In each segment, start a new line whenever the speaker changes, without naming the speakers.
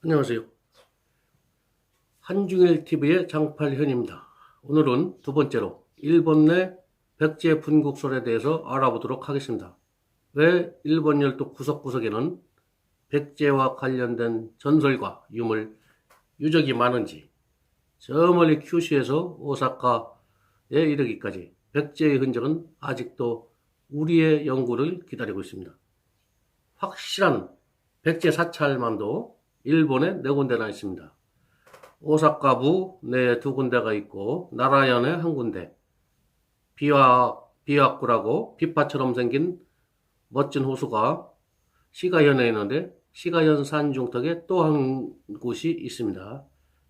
안녕하세요. 한중일TV의 장팔현입니다. 오늘은 두 번째로 일본 내 백제 분국설에 대해서 알아보도록 하겠습니다. 왜 일본 열도 구석구석에는 백제와 관련된 전설과 유물, 유적이 많은지, 저 멀리 큐슈에서 오사카에 이르기까지 백제의 흔적은 아직도 우리의 연구를 기다리고 있습니다. 확실한 백제 사찰만도 일본에 4군데나 있습니다. 오사카부 내에 2군데가 있고 나라현에 1군데, 비와꾸라고 비파처럼 생긴 멋진 호수가 시가현에 있는데 시가현 산 중턱에 또 한 곳이 있습니다.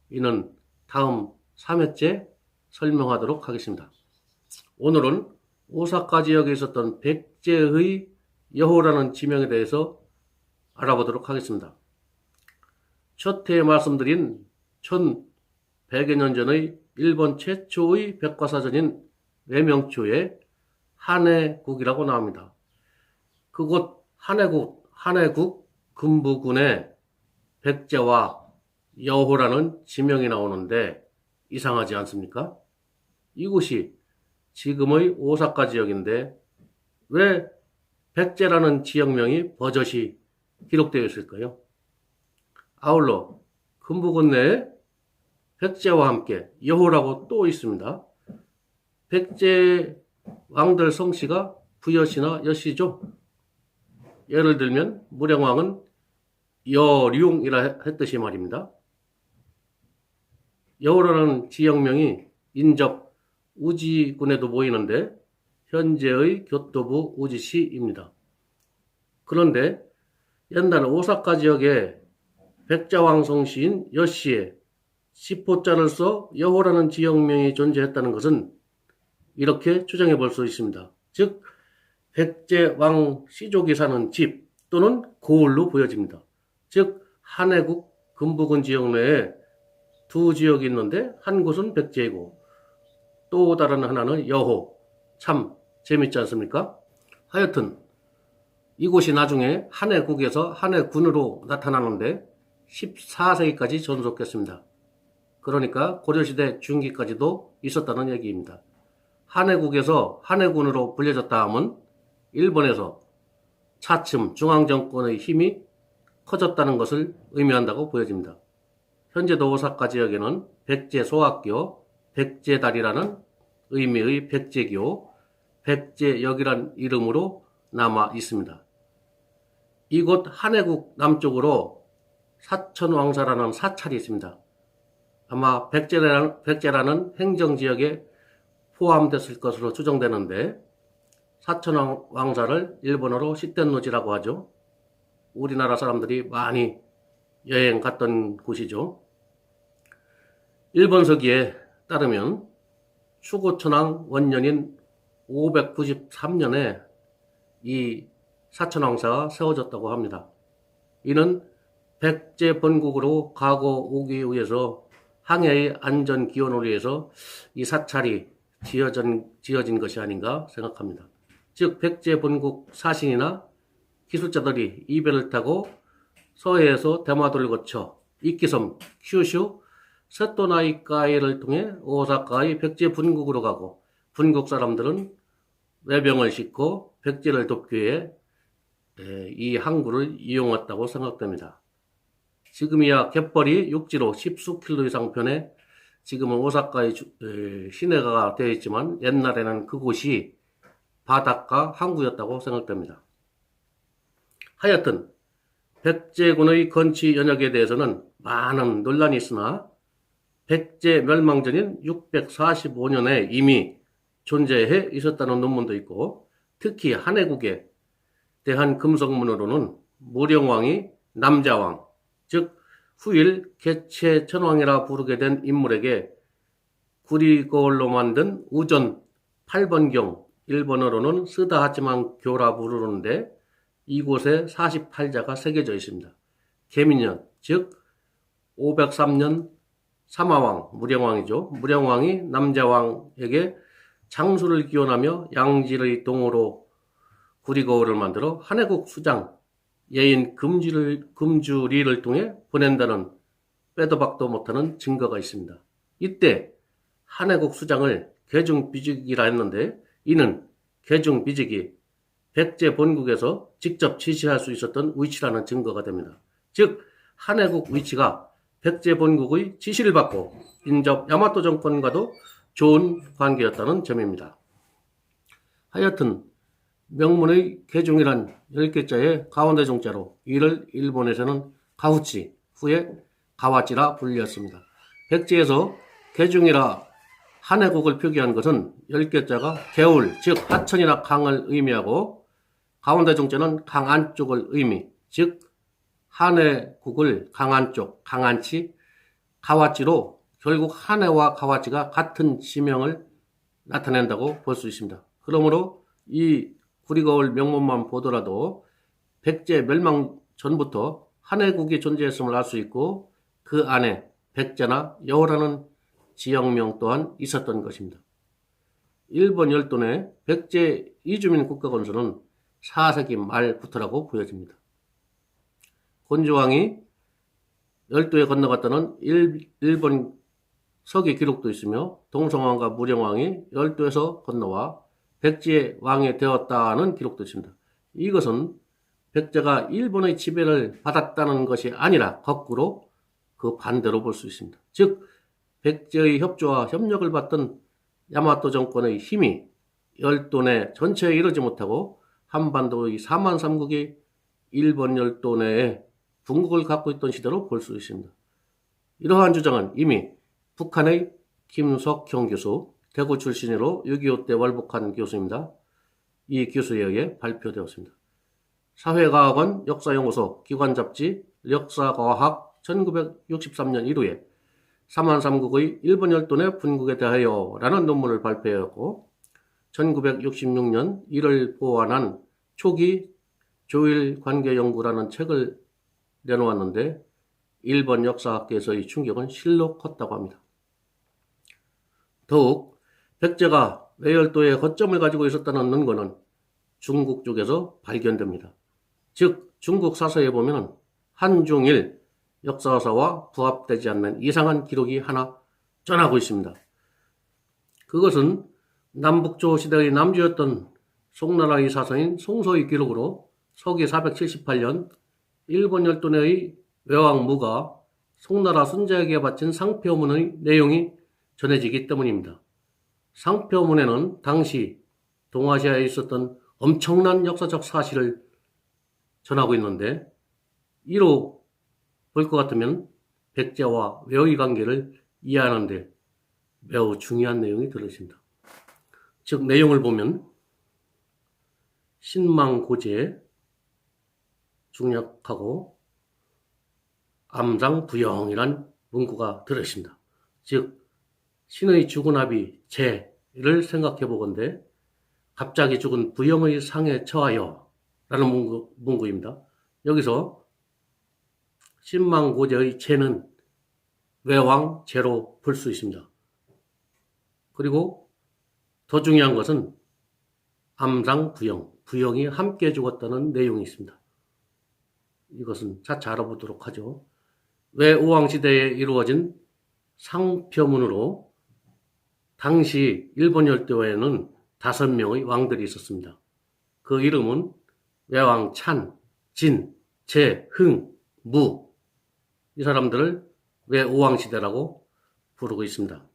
이는 다음 3회째 설명하도록 하겠습니다. 오늘은 오사카 지역에 있었던 백제의 여호라는 지명에 대해서 알아보도록 하겠습니다. 첫 회에 말씀드린 1100여 년 전의 일본 최초의 백과사전인 외명초에 한해국이라고 나옵니다. 그곳 한해국 금부군에 백제와 여호라는 지명이 나오는데 이상하지 않습니까? 이곳이 지금의 오사카 지역인데 왜 백제라는 지역명이 버젓이 기록되어 있을까요? 아울러 금부군 내에 백제와 함께 여호라고 또 있습니다. 백제 왕들 성씨가 부여시나 여시죠. 예를 들면 무령왕은 여룡이라 했듯이 말입니다. 여호라는 지역명이 인접 우지군에도 보이는데 현재의 교토부 우지시입니다. 그런데 옛날 오사카 지역에 백자왕 성씨인 여씨에 시포자를 써 여호라는 지역명이 존재했다는 것은 이렇게 추정해 볼 수 있습니다. 즉 백제왕 씨족이 사는 집 또는 고을로 보여집니다. 즉 한해국 금부군 지역 내에 2지역이 있는데 한 곳은 백제이고 또 다른 하나는 여호. 참 재밌지 않습니까? 하여튼 이곳이 나중에 한해국에서 한해군으로 나타나는데 14세기까지 존속했습니다. 그러니까 고려시대 중기까지도 있었다는 얘기입니다. 한해국에서 한해군으로 불려졌다 하면 일본에서 차츰 중앙정권의 힘이 커졌다는 것을 의미한다고 보여집니다. 현재도 오사카 지역에는 백제소학교, 백제다리라는 의미의 백제교, 백제역이란 이름으로 남아 있습니다. 이곳 한해국 남쪽으로 사천왕사라는 사찰이 있습니다. 아마 백제라는 행정지역에 포함됐을 것으로 추정되는데 사천왕사를 일본어로 시텐노지라고 하죠. 우리나라 사람들이 많이 여행 갔던 곳이죠. 일본서기에 따르면 추고천왕 원년인 593년에 이 사천왕사가 세워졌다고 합니다. 이는 백제 본국으로 가고 오기 위해서 항해의 안전 기원을 위해서 이 사찰이 지어진 것이 아닌가 생각합니다. 즉 백제 본국 사신이나 기술자들이 이배를 타고 서해에서 대마도를 거쳐 이끼섬, 큐슈, 세토나이카이를 통해 오사카의 백제 분국으로 가고 분국 사람들은 외병을 싣고 백제를 돕기 위해 이 항구를 이용했다고 생각됩니다. 지금이야 갯벌이 육지로 10수킬로 이상 편해 지금은 오사카의 시내가 되어 있지만 옛날에는 그곳이 바닷가 항구였다고 생각됩니다. 하여튼 백제군의 건치 연역에 대해서는 많은 논란이 있으나 백제 멸망 전인 645년에 이미 존재해 있었다는 논문도 있고 특히 한해국에 대한 금속문으로는 무령왕이 남자왕, 즉 후일 개체천왕이라 부르게 된 인물에게 구리거울로 만든 우전 8번경, 일본어로는 스다하치만 교라 부르는데 이곳에 48자가 새겨져 있습니다. 계민년, 즉 503년 사마왕, 무령왕이죠. 무령왕이 남자왕에게 장수를 기원하며 양질의 동으로 구리거울을 만들어 한해국 수장, 여인 금주리를 통해 보낸다는 빼도 박도 못하는 증거가 있습니다. 이때 한해국 수장을 계중비직이라 했는데 이는 계중비직이 백제 본국에서 직접 지시할 수 있었던 위치라는 증거가 됩니다. 즉 한해국 위치가 백제 본국의 지시를 받고 인접 야마토 정권과도 좋은 관계였다는 점입니다. 하여튼 명문의 계중이란 10개자의 가운데 종자로 이를 일본에서는 가우치, 후에 가와치라 불렸습니다. 백제에서 계중이라 한해국을 표기한 것은 10개자가 개울, 즉 하천이나 강을 의미하고 가운데 종자는 강 안쪽을 의미, 즉 한해국을 강 안쪽, 강안치, 가와치로 결국 한해와 가와치가 같은 지명을 나타낸다고 볼 수 있습니다. 그러므로 이 구리거울 명문만 보더라도 백제 멸망 전부터 한해국이 존재했음을 알 수 있고 그 안에 백제나 여호라는 지역명 또한 있었던 것입니다. 일본 열도내 백제 이주민 국가 건수는 4세기 말부터라고 보여집니다. 곤조왕이 열도에 건너갔다는 일본 서기 기록도 있으며 동성왕과 무령왕이 열도에서 건너와 백제의 왕이 되었다는 기록도 있습니다. 이것은 백제가 일본의 지배를 받았다는 것이 아니라 거꾸로 그 반대로 볼 수 있습니다. 즉 백제의 협조와 협력을 받던 야마토 정권의 힘이 열도 내 전체에 이르지 못하고 한반도의 4만 3국이 일본 열도 내에 분국을 갖고 있던 시대로 볼 수 있습니다. 이러한 주장은 이미 북한의 김석형 교수, 대구 출신으로 6.25 때 월북한 교수입니다. 이 교수에 의해 발표되었습니다. 사회과학원 역사연구소 기관잡지 역사과학 1963년 1호에 4만 3국의 일본 열도 내 분국에 대하여 라는 논문을 발표하였고 1966년 이를 보완한 초기 조일관계연구라는 책을 내놓았는데 일본 역사학계에서의 충격은 실로 컸다고 합니다. 더욱 백제가 외열도에 거점을 가지고 있었다는 논거는 중국 쪽에서 발견됩니다. 즉 중국 사서에 보면 한중일 역사사와 부합되지 않는 이상한 기록이 하나 전하고 있습니다. 그것은 남북조 시대의 남주였던 송나라의 사서인 송서의 기록으로 서기 478년 일본 열도 내의 외왕무가 송나라 순자에게 바친 상표문의 내용이 전해지기 때문입니다. 상표문에는 당시 동아시아에 있었던 엄청난 역사적 사실을 전하고 있는데 이로 볼 것 같으면 백제와 외의 관계를 이해하는 데 매우 중요한 내용이 들어있습니다. 즉 내용을 보면 신망고제 중략하고 암상부영이란 문구가 들어있습니다. 즉 신의 죽은 아비 제를 생각해 보건대 갑자기 죽은 부영의 상에 처하여 라는 문구입니다. 여기서 신망고제의 제는 외왕 제로 볼 수 있습니다. 그리고 더 중요한 것은 암상부영, 부영이 함께 죽었다는 내용이 있습니다. 이것은 차차 알아보도록 하죠. 외오왕시대에 이루어진 상표문으로 당시 일본 열도에는 5명의 왕들이 있었습니다. 그 이름은 외왕 찬, 진, 제, 흥, 무 이 사람들을 외오왕시대라고 부르고 있습니다.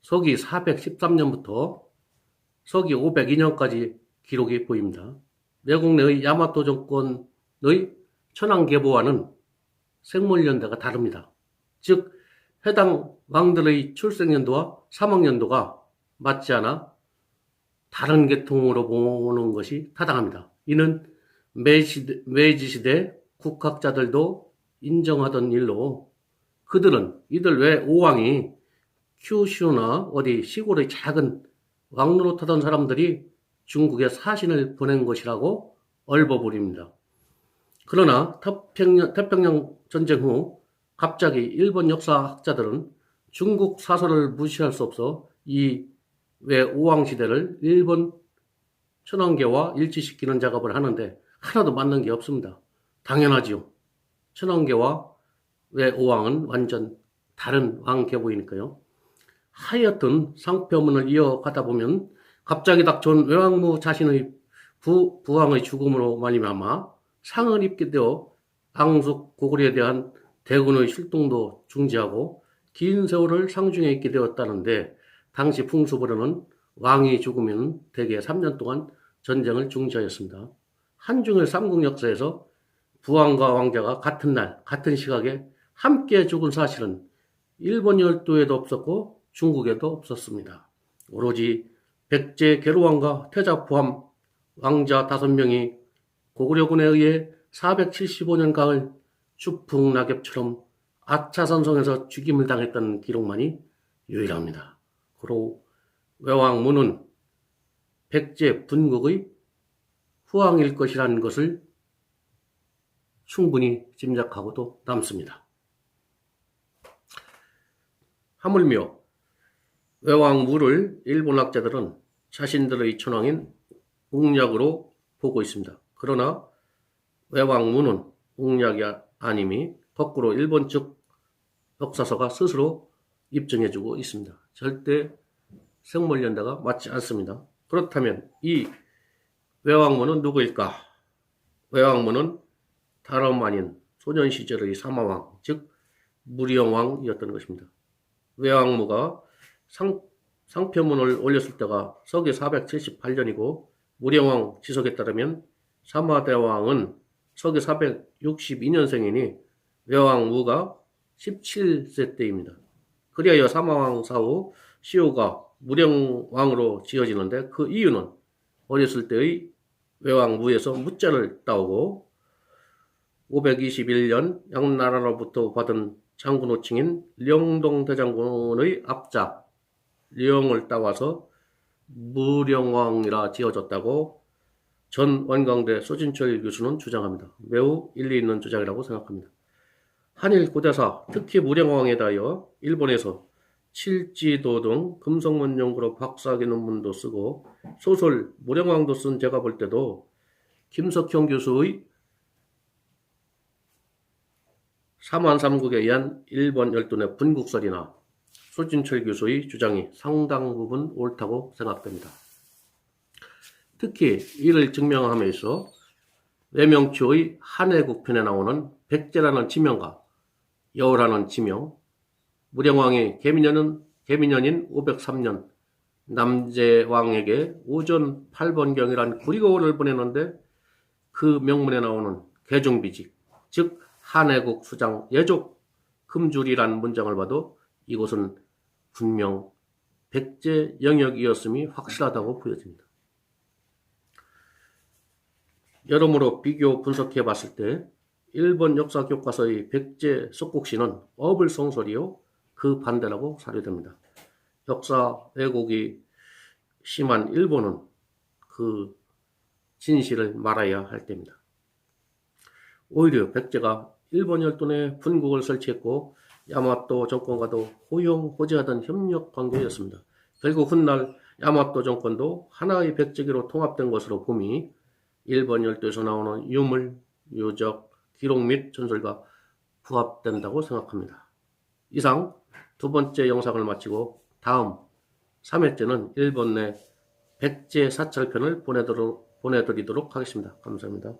서기 413년부터 서기 502년까지 기록이 보입니다. 외국 내의 야마토 정권의 천황계보와는 생물연대가 다릅니다. 즉 해당 왕들의 출생연도와 사망연도가 맞지 않아 다른 계통으로 보는 것이 타당합니다. 이는 메이지시대 국학자들도 인정하던 일로 그들은 이들 외 오왕이 큐슈나 어디 시골의 작은 왕노릇하던 사람들이 중국에 사신을 보낸 것이라고 얼버무립니다. 그러나 태평양 전쟁 후 갑자기 일본 역사학자들은 중국 사설을 무시할 수 없어 이 외오왕 시대를 일본 천황계와 일치시키는 작업을 하는데 하나도 맞는 게 없습니다. 당연하지요. 천황계와 외오왕은 완전 다른 왕계보이니까요. 하여튼 상표문을 이어가다 보면 갑자기 닥쳐온 외왕무 자신의 부왕의 죽음으로 말미암아 상을 입게 되어 앙숙 고구려에 대한 대군의 출동도 중지하고 긴 세월을 상중에 있게 되었다는데, 당시 풍습으로는 왕이 죽으면 대개 3년 동안 전쟁을 중지하였습니다. 한중일 삼국 역사에서 부왕과 왕자가 같은 날, 같은 시각에 함께 죽은 사실은 일본 열도에도 없었고 중국에도 없었습니다. 오로지 백제 계로왕과 태자 포함 왕자 5명이 고구려군에 의해 475년 가을 추풍낙엽처럼 아차산성에서 죽임을 당했다는 기록만이 유일합니다. 그로 외왕무는 백제 분국의 후왕일 것이라는 것을 충분히 짐작하고도 남습니다. 하물며 외왕무를 일본학자들은 자신들의 천황인 웅략으로 보고 있습니다. 그러나 외왕무는 웅략이 아님이 거꾸로 일본 측 역사서가 스스로 입증해주고 있습니다. 절대 생물연대가 맞지 않습니다. 그렇다면 이 외왕무는 누구일까? 외왕무는 다름 아닌 소년 시절의 사마왕, 즉 무령왕이었던 것입니다. 외왕무가 상표문을 올렸을 때가 서기 478년이고 무령왕 지석에 따르면 사마대왕은 서기 462년생이니 외왕무가 17세 때입니다. 그리하여 사마왕 사후 시호가 무령왕으로 지어지는데, 그 이유는 어렸을 때의 외왕무에서 무자를 따오고 521년 양나라로부터 받은 장군 호칭인 령동 대장군의 앞자 령을 따와서 무령왕이라 지어졌다고 전 원광대 소진철 교수는 주장합니다. 매우 일리 있는 주장이라고 생각합니다. 한일 고대사, 특히 무령왕에 대하여 일본에서 칠지도 등 금성문 연구로 박사학위 논문도 쓰고 소설 무령왕도 쓴 제가 볼 때도 김석형 교수의 삼한삼국에 의한 일본 열돈의 분국설이나 소진철 교수의 주장이 상당 부분 옳다고 생각됩니다. 특히 이를 증명함에 있어 외명추의 한해국편에 나오는 백제라는 지명과 여우라는 지명, 무령왕이 개민년인 503년 남제왕에게 오전 8번경이란 구리고원을 보내는데 그 명문에 나오는 개중비직, 즉 한해국 수장 예족 금줄이란 문장을 봐도 이곳은 분명 백제 영역이었음이 확실하다고 보여집니다. 여러모로 비교 분석해 봤을 때 일본 역사 교과서의 백제 석국시는 어불성설이요 그 반대라고 사료됩니다. 역사 왜곡이 심한 일본은 그 진실을 말아야 할 때입니다. 오히려 백제가 일본 열돈에 분국을 설치했고 야마토 정권과도 호용호제하던 협력 관계였습니다. 결국 훗날 야마토 정권도 하나의 백제기로 통합된 것으로 봄이 일본 열도에서 나오는 유물, 유적, 기록 및 전설과 부합된다고 생각합니다. 이상 두 번째 영상을 마치고 다음 3회째는 일본 내 백제 사찰편을 보내드리도록 하겠습니다. 감사합니다.